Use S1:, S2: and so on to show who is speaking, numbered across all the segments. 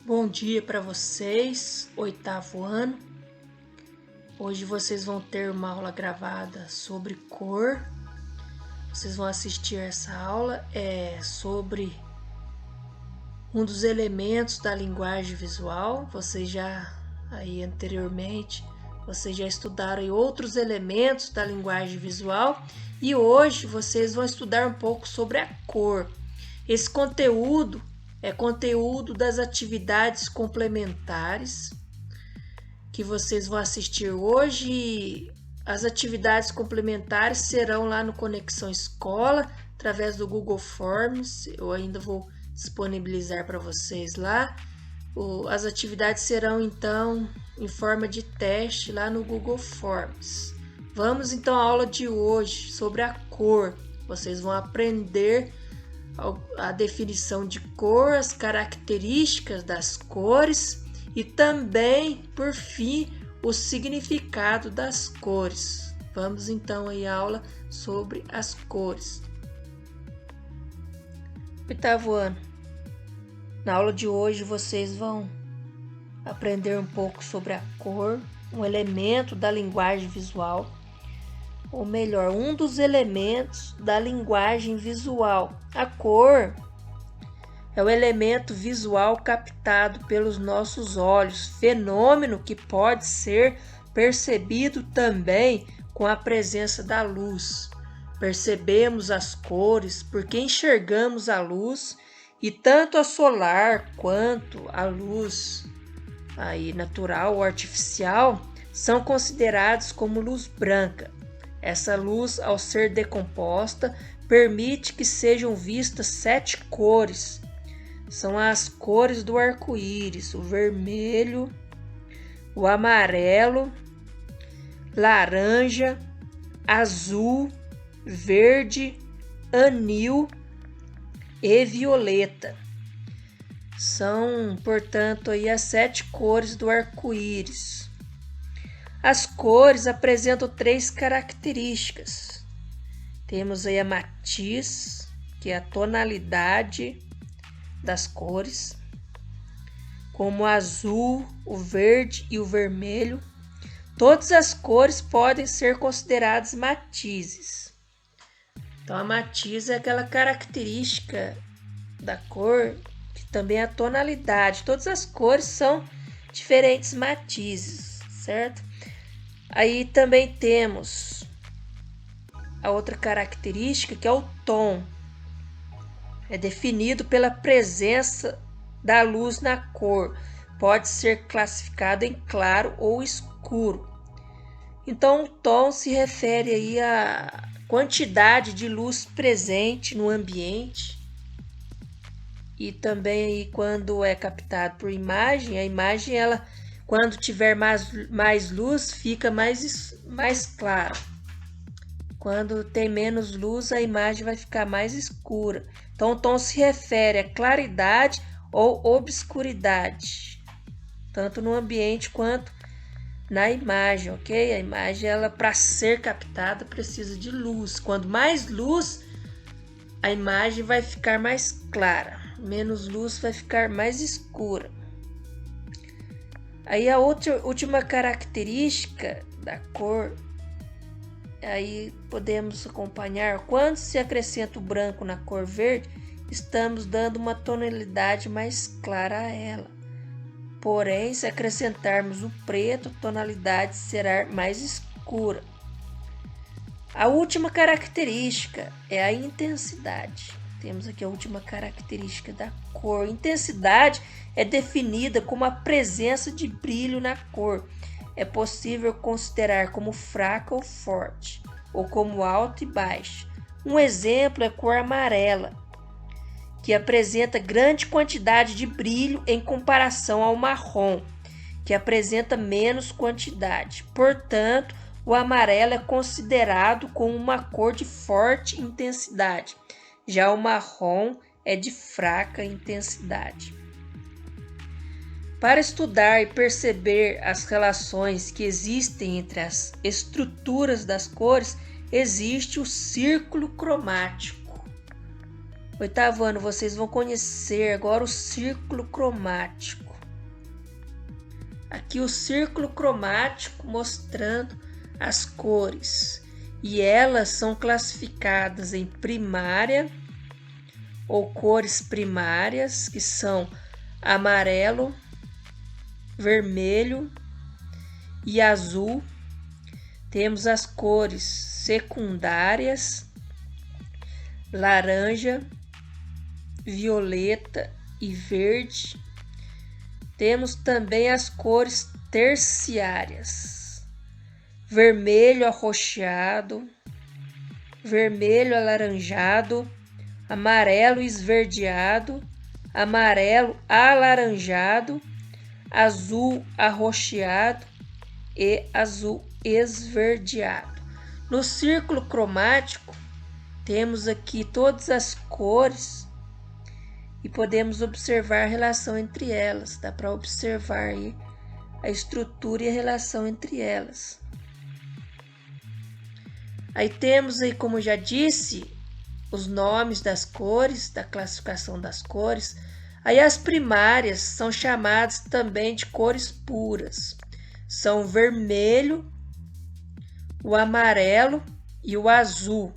S1: Bom dia para vocês, oitavo ano. Hoje vocês vão ter uma aula gravada sobre cor. Vocês vão assistir essa aula sobre um dos elementos da linguagem visual. Vocês já vocês já estudaram outros elementos da linguagem visual e hoje vocês vão estudar um pouco sobre a cor. Esse conteúdo é conteúdo das atividades complementares que vocês vão assistir hoje. As atividades complementares serão lá no Conexão Escola, através do Google Forms. Eu ainda vou disponibilizar para vocês lá. As atividades serão então em forma de teste lá no Google Forms. Vamos então à aula de hoje sobre a cor. Vocês vão aprender a definição de cor, as características das cores e também, por fim, o significado das cores. Vamos então à aula sobre as cores. Oitavo ano. Na aula de hoje vocês vão aprender um pouco sobre a cor, um elemento da linguagem visual, ou melhor, um dos elementos da linguagem visual. A cor é o elemento visual captado pelos nossos olhos, fenômeno que pode ser percebido também com a presença da luz. Percebemos as cores porque enxergamos a luz e tanto a solar quanto a luz natural ou artificial são considerados como luz branca. Essa luz, ao ser decomposta, permite que sejam vistas 7 cores. São as cores do arco-íris: o vermelho, o amarelo, laranja, azul, verde, anil e violeta. São, portanto, as 7 cores do arco-íris. As cores apresentam 3 características. Temos aí a matiz, que é a tonalidade das cores, como o azul, o verde e o vermelho. Todas as cores podem ser consideradas matizes. Então, a matiz é aquela característica da cor que também é a tonalidade. Todas as cores são diferentes matizes, certo? Aí também temos a outra característica, que é o tom. É definido pela presença da luz na cor. Pode ser classificado em claro ou escuro. Então, o tom se refere aí à quantidade de luz presente no ambiente. E também aí, quando é captado por imagem, a imagem, ela, quando tiver mais luz, fica mais clara. Quando tem menos luz, a imagem vai ficar mais escura. Então, o tom se refere à claridade ou obscuridade, tanto no ambiente quanto na imagem, ok? A imagem, ela, para ser captada, precisa de luz. Quando mais luz, a imagem vai ficar mais clara. Menos luz, vai ficar mais escura. Aí a última característica da cor, aí podemos acompanhar, quando se acrescenta o branco na cor verde, estamos dando uma tonalidade mais clara a ela. Porém, se acrescentarmos o preto, a tonalidade será mais escura. A última característica é a intensidade. Temos aqui a última característica da cor. Intensidade é definida como a presença de brilho na cor. É possível considerar como fraca ou forte, ou como alta e baixa. Um exemplo é a cor amarela, que apresenta grande quantidade de brilho em comparação ao marrom, que apresenta menos quantidade. Portanto, o amarelo é considerado como uma cor de forte intensidade. Já o marrom é de fraca intensidade. Para estudar e perceber as relações que existem entre as estruturas das cores, existe o círculo cromático. Oitavo ano, vocês vão conhecer agora o círculo cromático. aqui o círculo cromático mostrando as cores. E elas são classificadas em primária ou cores primárias, que são amarelo, vermelho e azul. Temos as cores secundárias, laranja, violeta e verde. Temos também as cores terciárias, vermelho arroxeado, vermelho alaranjado, amarelo esverdeado, amarelo alaranjado, azul arroxeado e azul esverdeado. No círculo cromático, temos aqui todas as cores e podemos observar a relação entre elas. Dá para observar aí a estrutura e a relação entre elas. Aí temos aí, como já disse, os nomes das cores, da classificação das cores. Aí as primárias são chamadas também de cores puras. São o vermelho, o amarelo e o azul.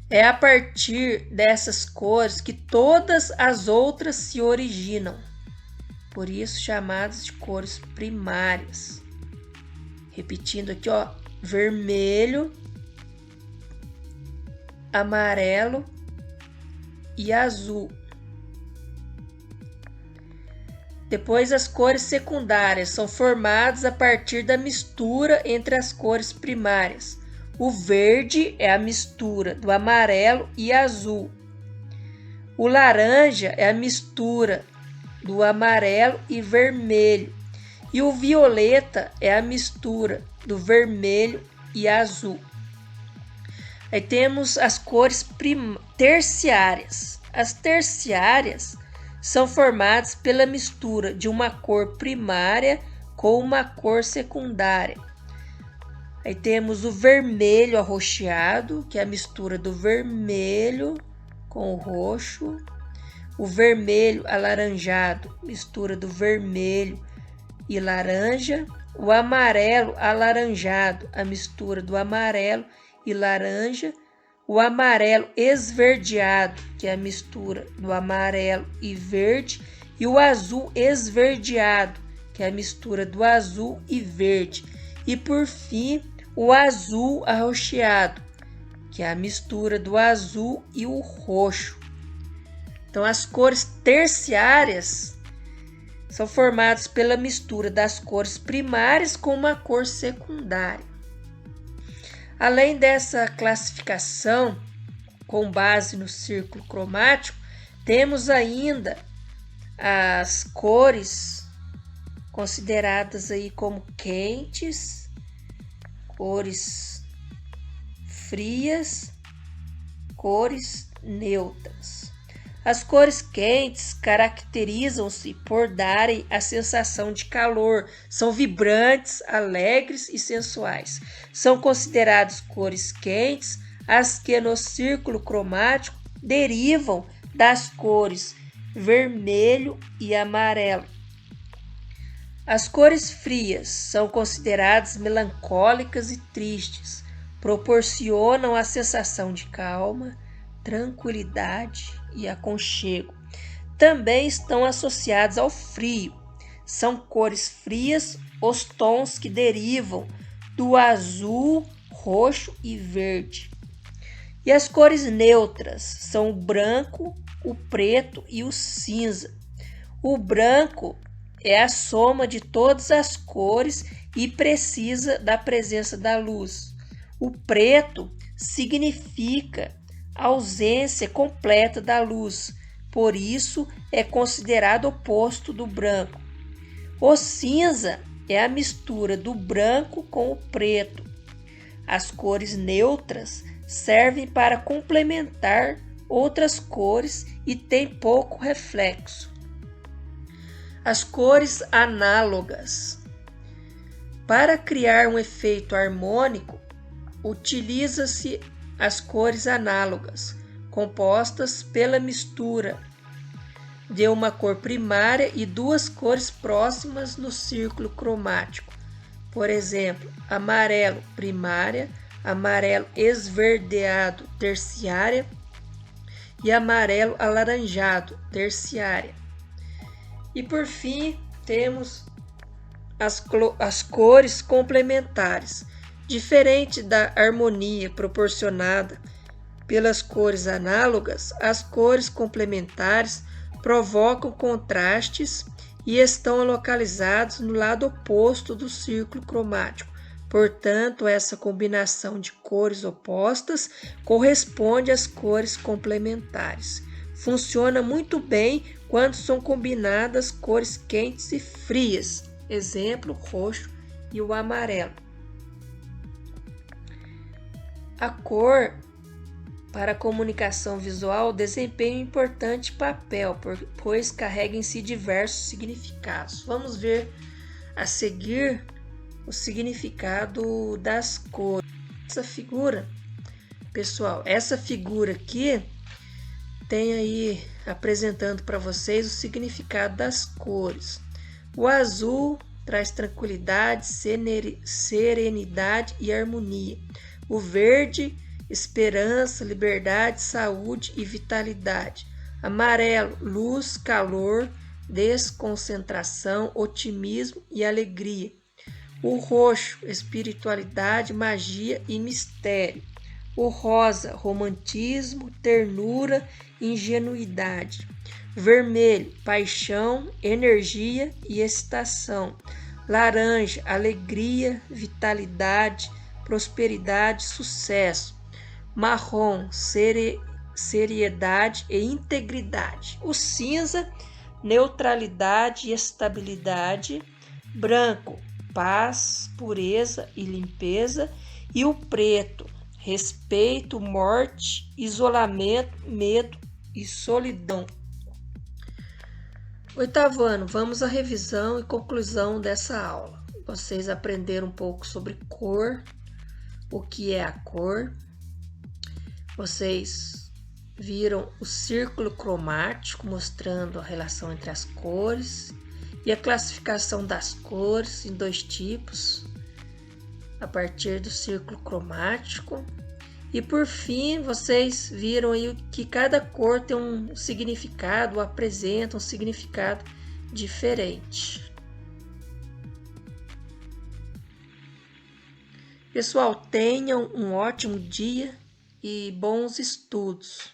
S1: É a partir dessas cores que todas as outras se originam. Por isso chamadas de cores primárias. Repetindo aqui, ó, vermelho, amarelo e azul. Depois, as cores secundárias são formadas a partir da mistura entre as cores primárias. O verde é a mistura do amarelo e azul. O laranja é a mistura do amarelo e vermelho. E o violeta é a mistura do vermelho e azul. Aí temos as cores terciárias. As terciárias são formadas pela mistura de uma cor primária com uma cor secundária. Aí temos o vermelho arroxeado, que é a mistura do vermelho com o roxo. O vermelho alaranjado, mistura do vermelho e laranja. O amarelo alaranjado, a mistura do amarelo e laranja. O amarelo esverdeado, que é a mistura do amarelo e verde, e o azul esverdeado, que é a mistura do azul e verde. E por fim, o azul arroxeado, que é a mistura do azul e o roxo. Então, as cores terciárias são formadas pela mistura das cores primárias com uma cor secundária. Além dessa classificação com base no círculo cromático, temos ainda as cores consideradas aí como quentes, cores frias, cores neutras. As cores quentes caracterizam-se por darem a sensação de calor, são vibrantes, alegres e sensuais. São consideradas cores quentes as que no círculo cromático derivam das cores vermelho e amarelo. As cores frias são consideradas melancólicas e tristes, proporcionam a sensação de calma, tranquilidade e aconchego. Também estão associadas ao frio. São cores frias os tons que derivam do azul, roxo e verde. E as cores neutras são o branco, o preto e o cinza. O branco é a soma de todas as cores e precisa da presença da luz. O preto significa a ausência completa da luz, por isso é considerado oposto do branco. O cinza é a mistura do branco com o preto. As cores neutras servem para complementar outras cores e têm pouco reflexo. As cores análogas. Para criar um efeito harmônico, utiliza-se as cores análogas, compostas pela mistura de uma cor primária e duas cores próximas no círculo cromático. Por exemplo, amarelo primária, amarelo esverdeado terciária e amarelo alaranjado terciária. E por fim, temos as cores complementares. Diferente da harmonia proporcionada pelas cores análogas, as cores complementares provocam contrastes e estão localizados no lado oposto do círculo cromático. Portanto, essa combinação de cores opostas corresponde às cores complementares. Funciona muito bem quando são combinadas cores quentes e frias. Exemplo, o roxo e o amarelo. A cor para a comunicação visual desempenha um importante papel, pois carrega em si diversos significados. Vamos ver a seguir o significado das cores. Essa figura, pessoal, essa figura aqui tem aí apresentando para vocês o significado das cores. O azul traz tranquilidade, serenidade e harmonia. O verde, esperança, liberdade, saúde e vitalidade. Amarelo, luz, calor, desconcentração, otimismo e alegria. O roxo, espiritualidade, magia e mistério. O rosa, romantismo, ternura, ingenuidade. Vermelho, paixão, energia e excitação. Laranja, alegria, vitalidade, prosperidade, sucesso. Marrom, seriedade e integridade. O cinza, neutralidade e estabilidade. Branco, paz, pureza e limpeza. E o preto, respeito, morte, isolamento, medo e solidão. Oitavo ano, vamos à revisão e conclusão dessa aula. Vocês aprenderam um pouco sobre cor, o que é a cor. Vocês viram o círculo cromático mostrando a relação entre as cores e a classificação das cores em dois tipos a partir do círculo cromático. E por fim, vocês viram aí que cada cor tem um significado, apresenta um significado diferente. Pessoal, tenham um ótimo dia e bons estudos.